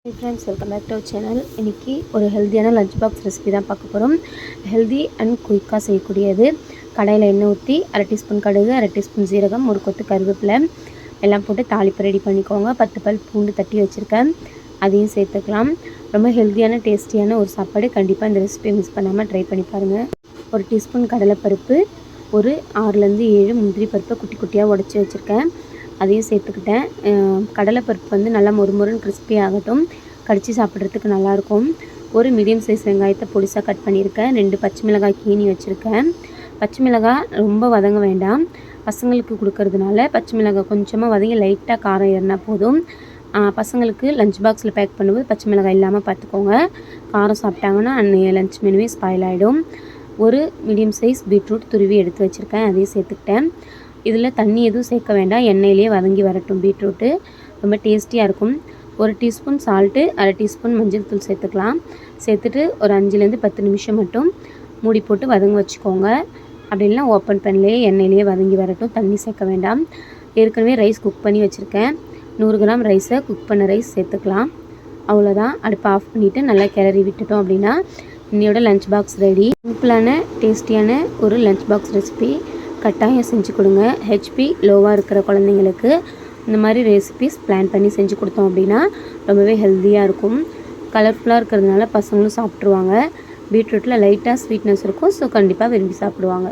Hey friends, welcome back to our channel. இன்னைக்கு ஒரு ஹெல்தியான லஞ்ச் பாக்ஸ் ரெசிபி தான் பார்க்க போகிறோம். ஹெல்தி அண்ட் குயிக்காக செய்யக்கூடியது. கடாயில் எண்ணெய் ஊற்றி 1/2 டீஸ்பூன் கடுகு, 1/2 டீஸ்பூன் சீரகம், ஒரு கொத்து கருவேப்பிலை எல்லாம் போட்டு தாளிப்பு ரெடி பண்ணிக்கோங்க. 10 பல் பூண்டு தட்டி வச்சுருக்கேன், அதையும் சேர்த்துக்கலாம். ரொம்ப ஹெல்தியான டேஸ்டியான ஒரு சாப்பாடு. கண்டிப்பாக இந்த ரெசிபியை மிஸ் பண்ணாமல் ட்ரை பண்ணி பாருங்கள். ஒரு டீஸ்பூன் கடலைப்பருப்பு, ஒரு 6லேருந்து 7 முந்திரி பருப்பை குட்டி குட்டியாக உடச்சி வச்சுருக்கேன், அதையும் சேர்த்துக்கிட்டேன். கடலைப்பருப்பு வந்து நல்லா மொறுமொறுன்னு கிறிஸ்பி ஆகட்டும், கடிச்சு சாப்பிட்றதுக்கு நல்லாயிருக்கும். ஒரு மீடியம் சைஸ் வெங்காயத்தை பொடிசாக கட் பண்ணியிருக்கேன். 2 பச்சை மிளகாய் கீனி வச்சுருக்கேன். பச்சை மிளகாய் ரொம்ப வதங்க வேண்டாம், பசங்களுக்கு கொடுக்கறதுனால பச்சை மிளகாய் கொஞ்சமாக வதங்கி லைட்டாக காரம் ஏறினா போதும். பசங்களுக்கு லஞ்ச் பாக்ஸில் பேக் பண்ணும்போது பச்சை மிளகாய் இல்லாமல் பார்த்துக்கோங்க. காரம் சாப்பிட்டாங்கன்னா அன்றைய லஞ்ச் மெனுவே ஸ்பாயில் ஆகிடும். ஒரு மீடியம் சைஸ் பீட்ரூட் துருவி எடுத்து வச்சுருக்கேன், அதையும் சேர்த்துக்கிட்டேன். இதில் தண்ணி எதுவும் சேர்க்க வேண்டாம், எண்ணெயிலே வதங்கி வரட்டும். பீட்ரூட்டு ரொம்ப டேஸ்டியாக இருக்கும். ஒரு டீஸ்பூன் சால்ட்டு, 1/2 டீஸ்பூன் மஞ்சள் தூள் சேர்த்துக்கலாம். சேர்த்துட்டு ஒரு 5லேருந்து 10 நிமிஷம் மட்டும் மூடி போட்டு வதங்க வச்சுக்கோங்க. அப்படி இல்லைனா ஓப்பன் பண்ணலையே எண்ணெயிலேயே வதங்கி வரட்டும், தண்ணி சேர்க்க வேண்டாம். ஏற்கனவே ரைஸ் குக் பண்ணி வச்சுருக்கேன். 100 கிராம் ரைஸை குக் பண்ண ரைஸ் சேர்த்துக்கலாம். அவ்வளோதான். அடுப்பை ஆஃப் பண்ணிவிட்டு நல்லா கிளறி விட்டுட்டோம் அப்படின்னா இன்னையோட லஞ்ச் பாக்ஸ் ரெடி. சிம்பிளான டேஸ்டியான ஒரு லஞ்ச் பாக்ஸ் ரெசிபி கட்டாயம் செஞ்சு கொடுங்க. ஹெச்பி லோவாக இருக்கிற குழந்தைங்களுக்கு இந்த மாதிரி ரெசிபிஸ் பிளான் பண்ணி செஞ்சு கொடுத்தோம் அப்படின்னா ரொம்பவே ஹெல்த்தியாக இருக்கும். கலர்ஃபுல்லாக இருக்கிறதுனால பசங்களும் சாப்பிட்ருவாங்க. பீட்ரூட்டில் லைட்டாக ஸ்வீட்னஸ் இருக்கும், ஸோ கண்டிப்பாக விரும்பி சாப்பிடுவாங்க.